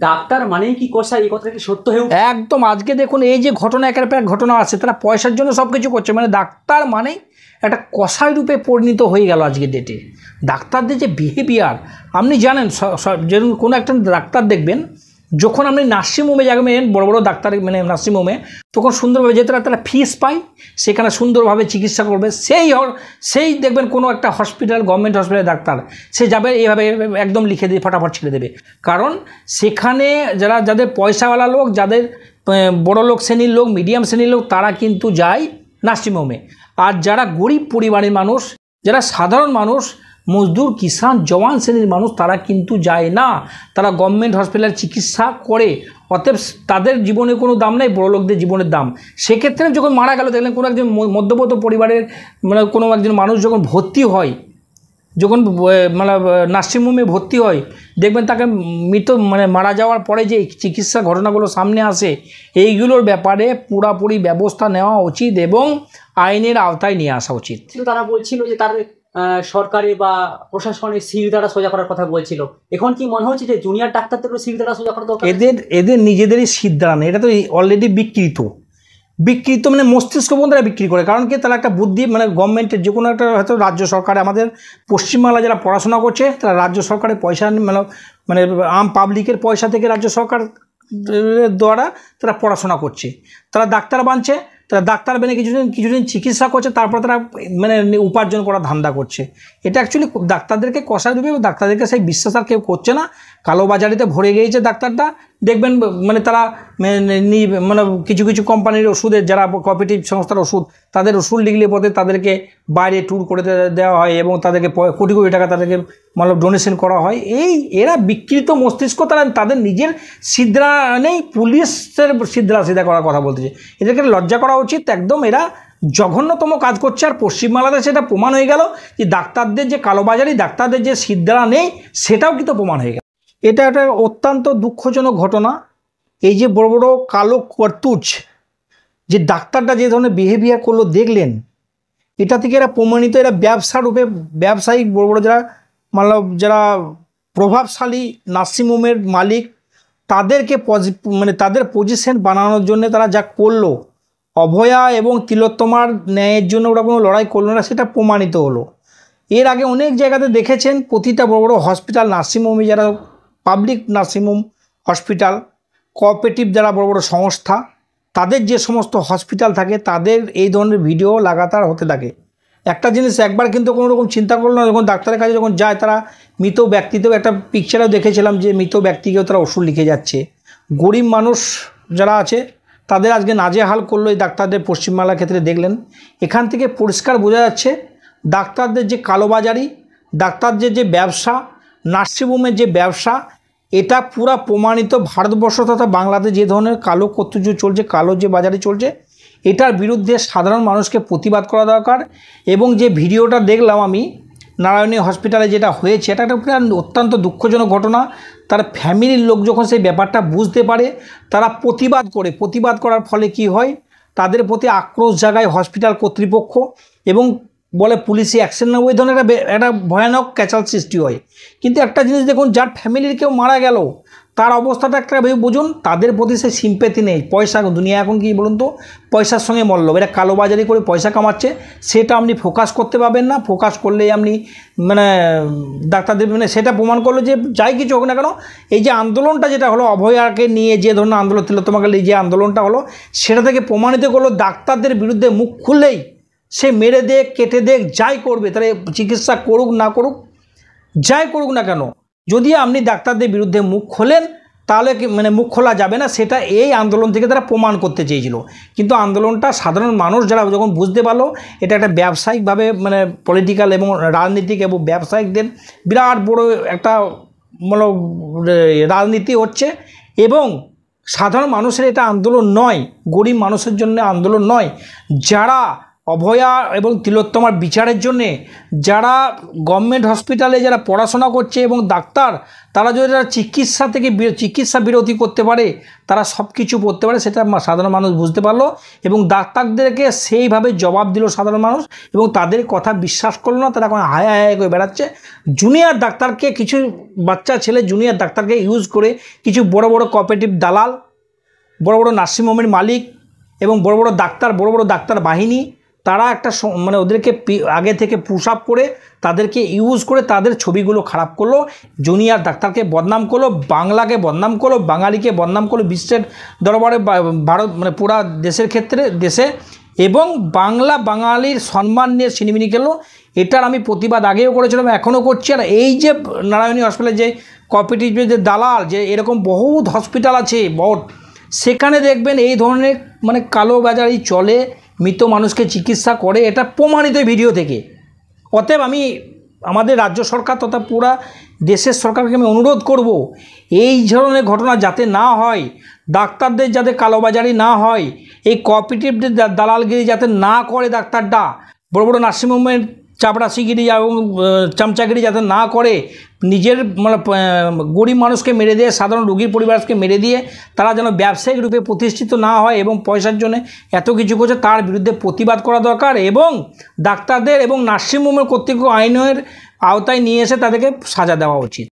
Doctor মানেই কি কষাই, এই কথাটা কি সত্য হয়ে উঠছে? একদম। আজকে দেখুন এই যে ঘটনা, একের পর এক ঘটনা আছে, তারা পয়সার জন্য সব কিছু করছে। মানে ডাক্তার মানেই একটা কষাই রূপে পরিণত হয়ে গেল আজকের ডেটে। ডাক্তারদের যে বিহেভিয়ার আপনি জানেন, যেরকম কোনো একটা ডাক্তার দেখবেন, যখন আপনি নার্সিংহোমে যাবেন, বড় বড় ডাক্তার মানে নার্সিংহোমে, তখন সুন্দরভাবে যে তারা ফিস পায়, সেখানে সুন্দরভাবে চিকিৎসা করবে। সেই দেখবেন কোনো একটা হসপিটাল, গভর্নমেন্ট হসপিটালের ডাক্তার, সে যাবে এইভাবে একদম লিখে দিয়ে ফটাফট ছেড়ে দেবে। কারণ সেখানে যাদের পয়সাওয়ালা লোক, যাদের বড় লোক শ্রেণীর লোক, মিডিয়াম শ্রেণীর লোক, তারা কিন্তু যায় নার্সিংহোমে। আর যারা গরিব পরিবারের মানুষ, যারা সাধারণ মানুষ, মজদুর, কিষান, জওয়ান শ্রেণীর মানুষ, তারা কিন্তু যায় না, তারা গভর্নমেন্ট হসপিটালে চিকিৎসা করে। অতএব তাদের জীবনে কোনো দাম নেই, বড় লোকদের জীবনের দাম। সেক্ষেত্রে যখন মারা গেল, দেখলেন কোনো একজন মধ্যবিত্ত পরিবারের মানে কোনো একজন মানুষ যখন ভর্তি হয়, যখন মানে নার্সিংহোমে ভর্তি হয়, দেখবেন তাকে মানে মারা যাওয়ার পরে যে চিকিৎসা ঘটনাগুলো সামনে আসে, এইগুলোর ব্যাপারে পুরোপুরি ব্যবস্থা নেওয়া উচিত এবং আইনের আওতায় নিয়ে আসা উচিত। তারা বলছিল যে তার সরকারি বা প্রশাসনের সিঁড়িদাঁড়া সোজা করার কথা বলছিল। এখন কি মনে হচ্ছে যে জুনিয়র ডাক্তারদেরও সিঁড়িদাঁড়া সোজা করা দরকার? এদের নিজেদেরই সিদ্ধান্ত, এটা তো অলরেডি বিকৃত মানে মস্তিষ্ক পর্যন্ত তারা বিক্রি করে। কারণ কি, তারা একটা বুদ্ধি মানে গভর্নমেন্টের যে কোনো একটা, হয়তো রাজ্য সরকারে, আমাদের পশ্চিমবাংলা যারা পড়াশোনা করছে, তারা রাজ্য সরকারের পয়সা মানে আম পাবলিকের পয়সা থেকে রাজ্য সরকার দ্বারা তারা পড়াশোনা করছে, তারা ডাক্তার বানছে, তারা ডাক্তার বেনে কিছুদিন চিকিৎসা করছে, তারপর তারা মানে উপার্জন করার ধান্দা করছে। এটা অ্যাকচুয়ালি ডাক্তারদেরকে কষায় দেবে, ডাক্তারদেরকে সেই বিশ্বাস আর কেউ করছে না। কালোবাজারিতে ভরে গিয়েছে ডাক্তারটা। দেখবেন মানে তারা মানে কিছু কোম্পানির ওষুধের, যারা কোঅপারেটিভ সংস্থার ওষুধ, তাদের ওষুধ লিখলে পথে তাদেরকে বাইরে ট্যুর করে দেওয়া হয় এবং তাদেরকে কোটি কোটি টাকা তাদেরকে মানে ডোনেশন করা হয়। এরা বিকৃত মস্তিষ্ক, তাদের নিজের সিদ্ধা নেই, পুলিশের সিদ্ধা করার কথা বলতেছে। এদেরকে লজ্জা করা উচিত একদম। এরা জঘন্যতম কাজ করছে। আর পশ্চিমবাংলাতে সেটা প্রমাণ হয়ে গেল যে ডাক্তারদের যে কালোবাজারি, ডাক্তারদের যে সিদ্ধা নেই, সেটাও কিন্তু প্রমাণ হয়ে গেল। এটা একটা অত্যন্ত দুঃখজনক ঘটনা। এই যে বড় বড় কালো কর্তুজ যে ডাক্তারটা যে ধরনের বিহেভিয়ার করলো দেখলেন, এটা থেকে এরা প্রমাণিত, এরা ব্যবসারূপে ব্যবসায়িক বড় বড় যারা প্রভাবশালী নার্সিংহোমের মালিক, তাদেরকে মানে তাদের পজিশন বানানোর জন্য তারা যা করলো, অভয়া এবং তিলোত্তমার ন্যায়ের জন্য ওরা কোনো লড়াই করলো না, সেটা প্রমাণিত হলো। এর আগে অনেক জায়গাতে দেখেছেন, প্রতিটা বড় বড় হসপিটাল, নার্সিংহোমে, যারা পাবলিক নার্সিংহোম হসপিটাল, কোঅপারেটিভ যারা বড় বড় সংস্থা, তাদের যে সমস্ত হসপিটাল থাকে, তাদের এই ধরনের ভিডিও লাগাতার হতে থাকে। একটা জিনিস একবার কিন্তু কোনো রকম চিন্তা করলো না, যখন ডাক্তারের কাছে যখন যায়, তারা মৃত ব্যক্তিতেও একটা পিকচারেও দেখেছিলাম যে মৃত ব্যক্তিকেও তারা ওষুধ লিখে যাচ্ছে। গরিব মানুষ যারা আছে, তাদের আজকে নাজেহাল করলো এই ডাক্তারদের। পশ্চিমবাংলার ক্ষেত্রে দেখলেন, এখান থেকে পরিষ্কার বোঝা যাচ্ছে ডাক্তারদের যে কালোবাজারি, ডাক্তারদের যে ব্যবসা, নার্সিংহোমের যে ব্যবসা, এটা পুরা প্রমাণিত। ভারতবর্ষ তথা বাংলাদেশ যে ধরনের কালো কর্তৃত্ব চলছে, কালো যে বাজারে চলছে, এটার বিরুদ্ধে সাধারণ মানুষকে প্রতিবাদ করা দরকার। এবং যে ভিডিওটা দেখলাম আমি নারায়ণী হসপিটালে যেটা হয়েছে, এটা একটা অত্যন্ত দুঃখজনক ঘটনা। তার ফ্যামিলির লোক যখন সেই ব্যাপারটা বুঝতে পারে, তারা প্রতিবাদ করার ফলে কি হয়, তাদের প্রতি আক্রোশ জাগায় হসপিটাল কর্তৃপক্ষ এবং বলে পুলিশি অ্যাকশন নেব। এই ধরনের একটা ভয়ানক ক্যাচাল সৃষ্টি হয়। কিন্তু একটা জিনিস দেখুন, যার ফ্যামিলির কেউ মারা গেল, তার অবস্থাটা একটা বুঝুন, তাদের প্রতি সে সিম্প্যাথি নেই। পয়সা, দুনিয়া এখন কি বলুন তো, পয়সার সঙ্গে মল্লব। এরা কালোবাজারি করে পয়সা কামাচ্ছে, সেটা আপনি ফোকাস করতে পারবেন না। ফোকাস করলেই আপনি মানে ডাক্তারদের মানে সেটা প্রমাণ করলো যে যাই কিছু হোক না কেন, এই যে আন্দোলনটা যেটা হলো, অভয়াকে নিয়ে যে ধরনের আন্দোলন, তিলোত্তমাকে নিয়ে যে আন্দোলনটা হলো, সেটা থেকে প্রমাণিত করলো ডাক্তারদের বিরুদ্ধে মুখ খুললেই সে মেরে দেখ, কেটে দেখ, যাই করবে, তারা চিকিৎসা করুক না করুক, যাই করুক না কেন, যদি আপনি ডাক্তারদের বিরুদ্ধে মুখ খোলেন, তাহলে মানে মুখ খোলা যাবে না। সেটা এই আন্দোলন থেকে তারা প্রমাণ করতে চেয়েছিল। কিন্তু আন্দোলনটা সাধারণ মানুষ যারা যখন বুঝতে পারলো এটা একটা ব্যবসায়িকভাবে মানে পলিটিক্যাল এবং রাজনীতিক এবং ব্যবসায়িকদের বিরাট বড় একটা মানে রাজনীতি হচ্ছে, এবং সাধারণ মানুষের এটা আন্দোলন নয়, গরিব মানুষের জন্য আন্দোলন নয়, যারা অভয়া এবং তিলোত্তমার বিচারের জন্যে যারা গভর্নমেন্ট হসপিটালে যারা পড়াশোনা করছে এবং ডাক্তার, তারা যদি চিকিৎসা থেকে চিকিৎসা বিরতি করতে পারে, তারা সব কিছু করতে পারে, সেটা সাধারণ মানুষ বুঝতে পারলো এবং ডাক্তারদেরকে সেইভাবে জবাব দিল সাধারণ মানুষ এবং তাদের কথা বিশ্বাস করলো না। তারা এখন হায় হায় করে বেড়াচ্ছে। জুনিয়র ডাক্তারকে, কিছু বাচ্চা ছেলে জুনিয়র ডাক্তারকে ইউজ করে কিছু বড় বড় কোঅপারেটিভ দালাল, বড় বড় নার্সিংহোমের মালিক এবং বড় বড় ডাক্তার বাহিনী, তারা একটা মানে ওদেরকে আগে থেকে পুশ আপ করে তাদেরকে ইউজ করে তাদের ছবিগুলো খারাপ করলো, জুনিয়র ডাক্তারকে বদনাম করলো, বাংলাকে বদনাম করলো, বাঙালিকে বদনাম করলো বিশ্বের দরবারে, ভারত মানে পুরা দেশের ক্ষেত্রে দেশে, এবং বাঙালির সম্মান নিয়ে ছিনিমিনি খেলো। এটার আমি প্রতিবাদ আগেও করেছিলাম, এখনও করছি। আর এই যে নারায়ণী হসপিটালে যে কোঅপারেটিভ যে দালাল, যে এরকম বহুত হসপিটাল আছে বহুত, সেখানে দেখবেন এই ধরনের মানে কালোবাজারি চলে, মৃত মানুষকে চিকিৎসা করে, এটা প্রমাণিত ভিডিও থেকে। অতএব আমি আমাদের রাজ্য সরকার তথা পুরা দেশের সরকারকে আমি অনুরোধ করব, এই ধরনের ঘটনা যাতে না হয়, ডাক্তারদের যাতে কালোবাজারি না হয়, এই কোঅপারেটিভ দালালগিরি যাতে না করে ডাক্তাররা, বড় বড় নার্সিংহোমের চাপড়াসিগিরি এবং চামচাগিরি যাতে না করে, নিজের মানে গরিব মানুষকে মেরে দিয়ে, সাধারণ রোগীর পরিবারকে মেরে দিয়ে তারা যেন ব্যবসায়িক রূপে প্রতিষ্ঠিত না হয় এবং পয়সার জন্য এত কিছু করছে, তার বিরুদ্ধে প্রতিবাদ করা দরকার এবং ডাক্তারদের এবং নার্সিংহোমের কর্তৃপক্ষ আইনের আওতায় নিয়ে এসে তাদেরকে সাজা দেওয়া উচিত।